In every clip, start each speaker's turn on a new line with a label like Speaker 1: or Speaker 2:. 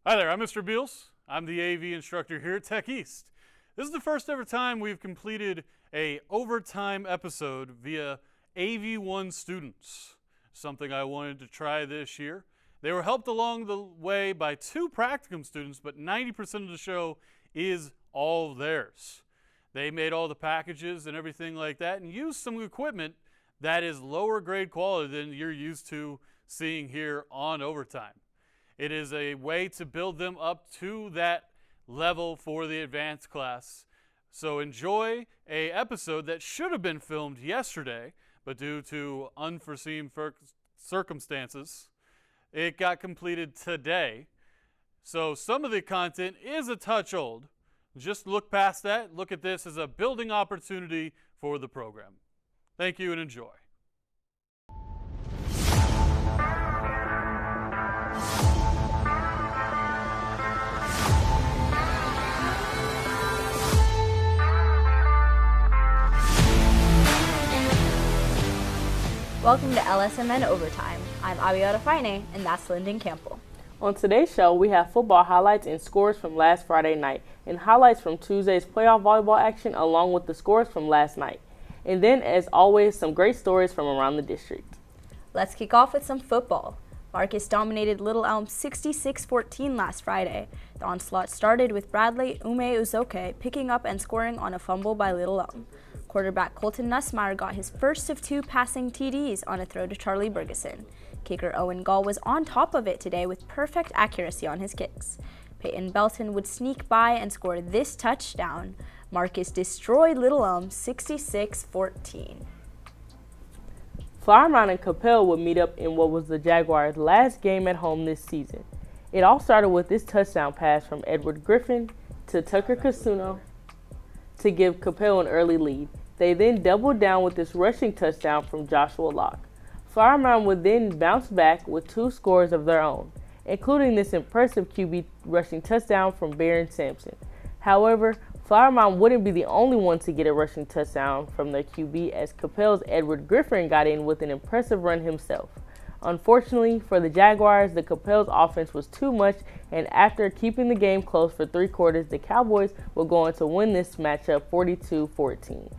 Speaker 1: Hi there, I'm Mr. Beals. I'm the AV instructor here at Tech East. This is the first ever time we've completed a overtime episode via AV1 students, something I wanted to try this year. They were helped along the way by 2 practicum students, but 90% of the show is all theirs. They made all the packages and everything like that and used some equipment that is lower grade quality than you're used to seeing here on Overtime. It is a way to build them up to that level for the advanced class. So enjoy a episode that should have been filmed yesterday, but due to unforeseen circumstances, it got completed today. So some of the content is a touch old. Just look past that. Look at this as a building opportunity for the program. Thank you and enjoy.
Speaker 2: Welcome to LSMN Overtime. I'm Abiota Fine, and that's Lyndon Campbell.
Speaker 3: On today's show, we have football highlights and scores from last Friday night, and highlights from Tuesday's playoff volleyball action along with the scores from last night. And then, as always, some great stories from around the district.
Speaker 2: Let's kick off with some football. Marcus dominated Little Elm 66-14 last Friday. The onslaught started with Bradley Ume-Uzoke picking up and scoring on a fumble by Little Elm. Quarterback Colton Nussmeyer got his first of 2 passing TDs on a throw to Charlie Bergeson. Kicker Owen Gall was on top of it today with perfect accuracy on his kicks. Peyton Belton would sneak by and score this touchdown. Marcus destroyed Little Elm 66-14.
Speaker 3: Flower Mound and Capel would meet up in what was the Jaguars' last game at home this season. It all started with this touchdown pass from Edward Griffin to Tucker Casuno to give Capel an early lead. They then doubled down with this rushing touchdown from Joshua Locke. Flower Mound would then bounce back with 2 scores of their own, including this impressive QB rushing touchdown from Barron Sampson. However, Flower Mound wouldn't be the only one to get a rushing touchdown from their QB, as Capel's Edward Griffin got in with an impressive run himself. Unfortunately for the Jaguars, the Capel's offense was too much, and after keeping the game close for 3 quarters, the Cowboys were going to win this matchup 42-14.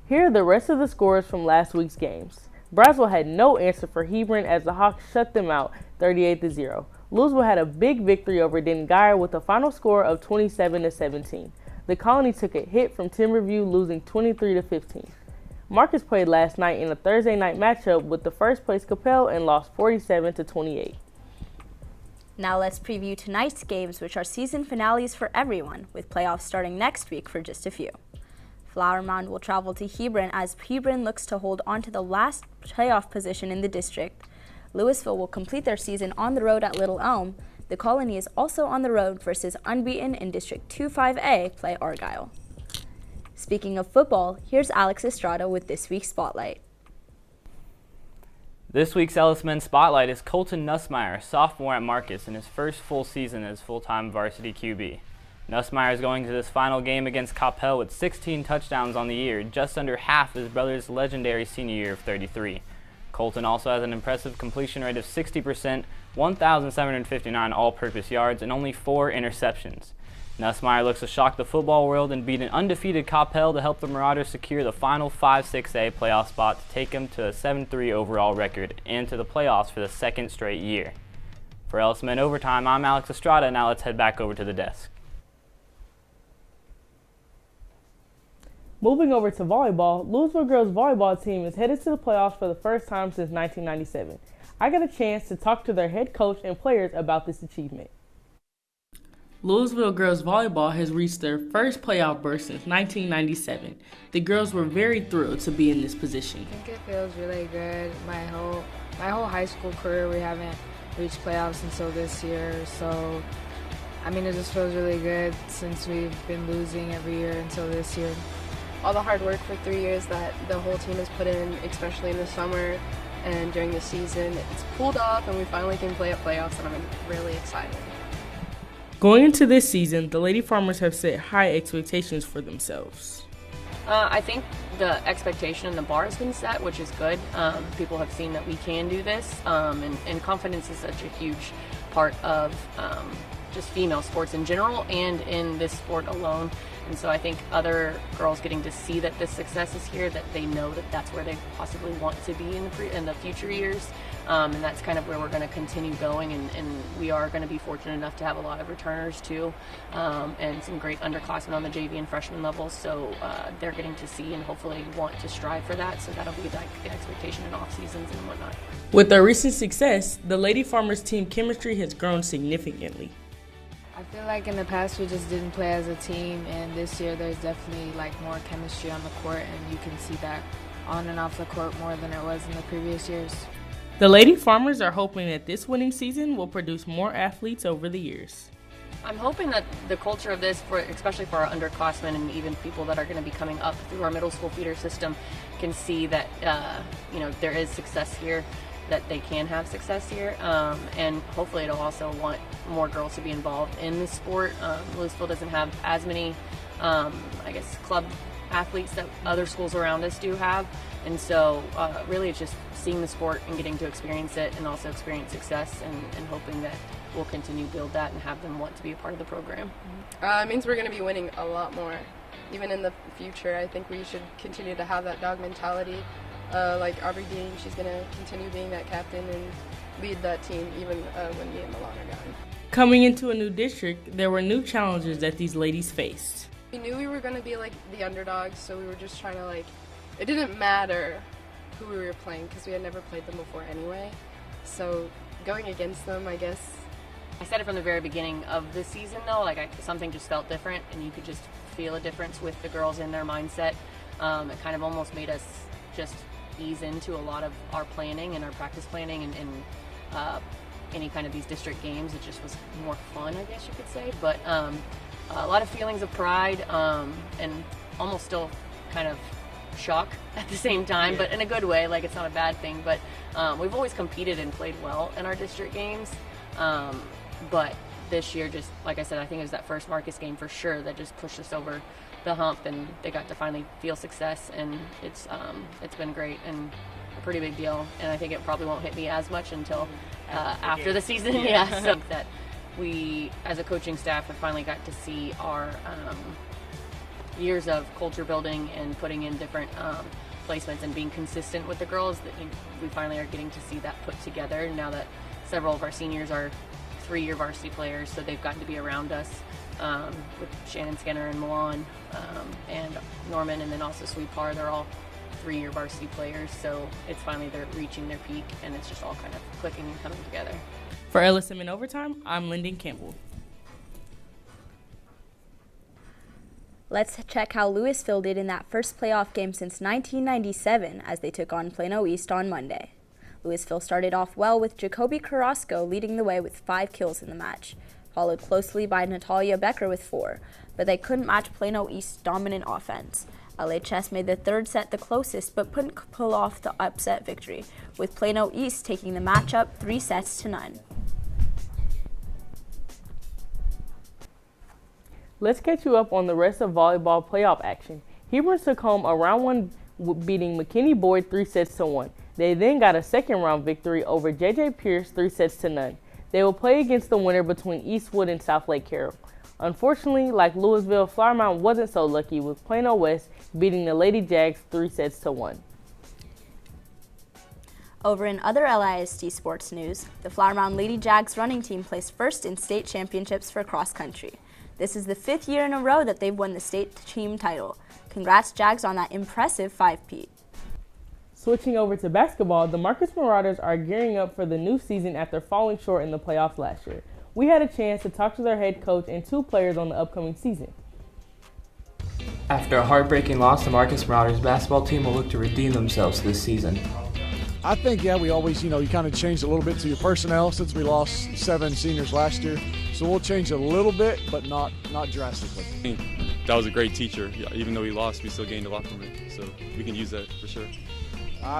Speaker 3: Here are the rest of the scores from last week's games. Braswell had no answer for Hebron as the Hawks shut them out 38-0. Lewisville had a big victory over Dengar with a final score of 27-17. The Colony took a hit from Timberview, losing 23-15. Marcus played last night in a Thursday night matchup with the first place Capel and lost 47-28.
Speaker 2: Now let's preview tonight's games, which are season finales for everyone, with playoffs starting next week for just a few. Flower Mound will travel to Hebron as Hebron looks to hold on to the last playoff position in the district. Lewisville will complete their season on the road at Little Elm. The Colony is also on the road versus unbeaten in District 2-5A play Argyle. Speaking of football, here's Alex Estrada with this week's Spotlight.
Speaker 4: This week's LSMN Spotlight is Colton Nussmeyer, sophomore at Marcus, in his first full season as full-time varsity QB. Nussmeyer is going to this final game against Capel with 16 touchdowns on the year, just under half his brother's legendary senior year of 33. Colton also has an impressive completion rate of 60%, 1,759 all-purpose yards, and only 4 interceptions. Nussmeyer looks to shock the football world and beat an undefeated Capel to help the Marauders secure the final 5-6A playoff spot to take them to a 7-3 overall record and to the playoffs for the 2nd straight year. For LSMN Overtime, I'm Alex Estrada. Now let's head back over to the desk.
Speaker 3: Moving over to volleyball, Lewisville girls volleyball team is headed to the playoffs for the first time since 1997. I got a chance to talk to their head coach and players about this achievement. Lewisville girls volleyball has reached their first playoff berth since 1997. The girls were very thrilled to be in this position.
Speaker 5: I think it feels really good. My whole high school career, we haven't reached playoffs until this year. So, it just feels really good since we've been losing every year until this year.
Speaker 6: All the hard work for 3 years that the whole team has put in, especially in the summer and during the season, it's pulled off and we finally can play at playoffs, and I'm really excited.
Speaker 3: Going into this season, the Lady Farmers have set high expectations for themselves.
Speaker 6: I think the expectation and the bar has been set, which is good. People have seen that we can do this, and confidence is such a huge part of just female sports in general and in this sport alone. And so I think other girls getting to see that this success is here, that they know that that's where they possibly want to be in the future years. And that's kind of where we're going to continue going, and we are going to be fortunate enough to have a lot of returners too, and some great underclassmen on the JV and freshman levels, so they're getting to see and hopefully want to strive for that, so that'll be like the expectation in off seasons and whatnot.
Speaker 3: With their recent success, the Lady Farmers team chemistry has grown significantly.
Speaker 5: I feel like in the past we just didn't play as a team, and this year there's definitely like more chemistry on the court, and you can see that on and off the court more than it was in the previous years.
Speaker 3: The Lady Farmers are hoping that this winning season will produce more athletes over the years.
Speaker 6: I'm hoping that the culture of this, especially for our underclassmen and even people that are going to be coming up through our middle school feeder system, can see that there is success here, that they can have success here, and hopefully it'll also want more girls to be involved in the sport. Lewisville doesn't have as many, club athletes that other schools around us do have, and so really it's just seeing the sport and getting to experience it and also experience success, and hoping that we'll continue to build that and have them want to be a part of the program. Mm-hmm.
Speaker 7: It means we're going to be winning a lot more. Even in the future, I think we should continue to have that dog mentality. Like Aubrey Dean, she's going to continue being that captain and lead that team even when me and Milan are gone.
Speaker 3: Coming into a new district, there were new challenges that these ladies faced.
Speaker 7: We knew we were going to be like the underdogs, so we were just trying to it didn't matter who we were playing because we had never played them before anyway. So going against them, I guess.
Speaker 6: I said it from the very beginning of the season though, something just felt different, and you could just feel a difference with the girls in their mindset. It kind of almost made us just ease into a lot of our planning and our practice planning and any kind of these district games. It just was more fun, I guess you could say, but a lot of feelings of pride and almost still kind of shock at the same time, but in a good way. It's not a bad thing, but we've always competed and played well in our district games, but this year, just like I said, I think it was that first Marcus game for sure that just pushed us over the hump, and they got to finally feel success, and it's been great and a pretty big deal, and I think it probably won't hit me as much until after the season. So that we as a coaching staff have finally got to see our years of culture building and putting in different placements and being consistent with the girls, that we finally are getting to see that put together now that several of our seniors are 3-year varsity players, so they've gotten to be around us with Shannon Skinner and Milan and Norman, and then also Sweet Par. They're all 3-year varsity players, so it's finally they're reaching their peak, and it's just all kind of clicking and coming together.
Speaker 3: For LSMN Overtime, I'm Lyndon Campbell.
Speaker 2: Let's check how Lewisville did in that first playoff game since 1997 as they took on Plano East on Monday. Lewisville started off well with Jacoby Carrasco leading the way with 5 kills in the match, followed closely by Natalia Becker with 4, but they couldn't match Plano East's dominant offense. LHS made the third set the closest but couldn't pull off the upset victory, with Plano East taking the matchup 3-0.
Speaker 3: Let's catch you up on the rest of volleyball playoff action. Hebron took home a round 1 beating McKinney Boyd 3-1. They then got a second round victory over JJ Pierce 3-0. They will play against the winner between Eastwood and South Lake Carroll. Unfortunately, like Lewisville, Flower Mound wasn't so lucky with Plano West beating the Lady Jags 3-1.
Speaker 2: Over in other LISD sports news, the Flower Mound Lady Jags running team placed first in state championships for cross country. This is the 5th year in a row that they've won the state team title. Congrats Jags on that impressive 5-peat.
Speaker 3: Switching over to basketball, the Marcus Marauders are gearing up for the new season after falling short in the playoffs last year. We had a chance to talk to their head coach and 2 players on the upcoming season.
Speaker 8: After a heartbreaking loss, the Marcus Marauders basketball team will look to redeem themselves this season.
Speaker 9: I think, we always, you kind of changed a little bit to your personnel since we lost 7 seniors last year. So we'll change a little bit, but not drastically.
Speaker 10: That was a great teacher. Even though we lost, we still gained a lot from it. So we can use that for sure.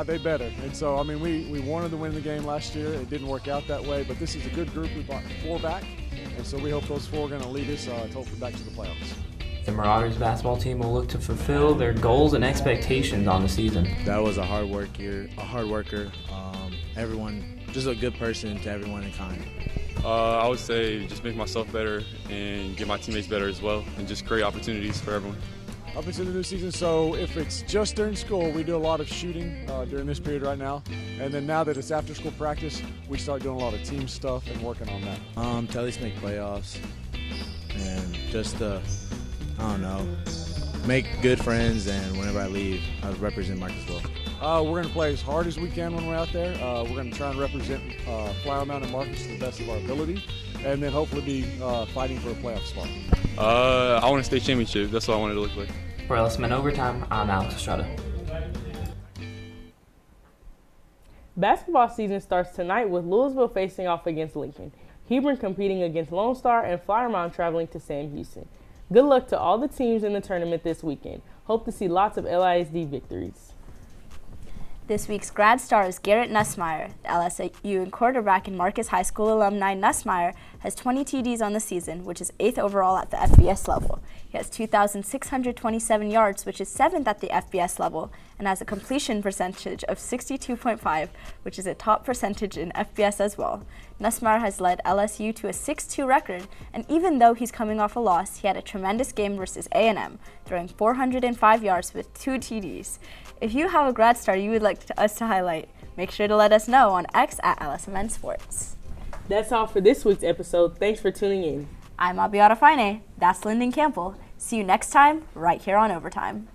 Speaker 9: They better. And so, we wanted to win the game last year. It didn't work out that way, but this is a good group. We brought 4 back, and so we hope those 4 are going to lead us hopefully back to the playoffs.
Speaker 8: The Marauders basketball team will look to fulfill their goals and expectations on the season.
Speaker 11: That was a hard worker. Everyone, just a good person to everyone and kind.
Speaker 10: I would say just make myself better and get my teammates better as well, and just create opportunities for everyone.
Speaker 9: Up into the new season, so if it's just during school, we do a lot of shooting during this period right now. And then now that it's after school practice, we start doing a lot of team stuff and working on that.
Speaker 11: To at least make playoffs and just, I don't know, make good friends, and whenever I leave, I represent Marcusville.
Speaker 9: We're going to play as hard as we can when we're out there. We're going to try and represent Flower Mound and Marcus to the best of our ability, and then hopefully be fighting for a playoff spot.
Speaker 10: I want a state championship. That's what I want it to look like.
Speaker 8: For LSMN Overtime, I'm Alex Estrada.
Speaker 3: Basketball season starts tonight with Lewisville facing off against Lincoln, Hebron competing against Lone Star, and Flower Mound traveling to Sam Houston. Good luck to all the teams in the tournament this weekend. Hope to see lots of LISD victories.
Speaker 2: This week's grad star is Garrett Nussmeier. The LSU quarterback and Marcus High School alumni Nussmeier has 20 TDs on the season, which is 8th overall at the FBS level. He has 2,627 yards, which is 7th at the FBS level, and has a completion percentage of 62.5, which is a top percentage in FBS as well. Nussmeier has led LSU to a 6-2 record, and even though he's coming off a loss, he had a tremendous game versus A&M, throwing 405 yards with 2 TDs. If you have a grad star you would like us to highlight, make sure to let us know on X at LSMN Sports.
Speaker 3: That's all for this week's episode. Thanks for tuning in.
Speaker 2: I'm Abiata Fine. That's Lyndon Campbell. See you next time, right here on Overtime.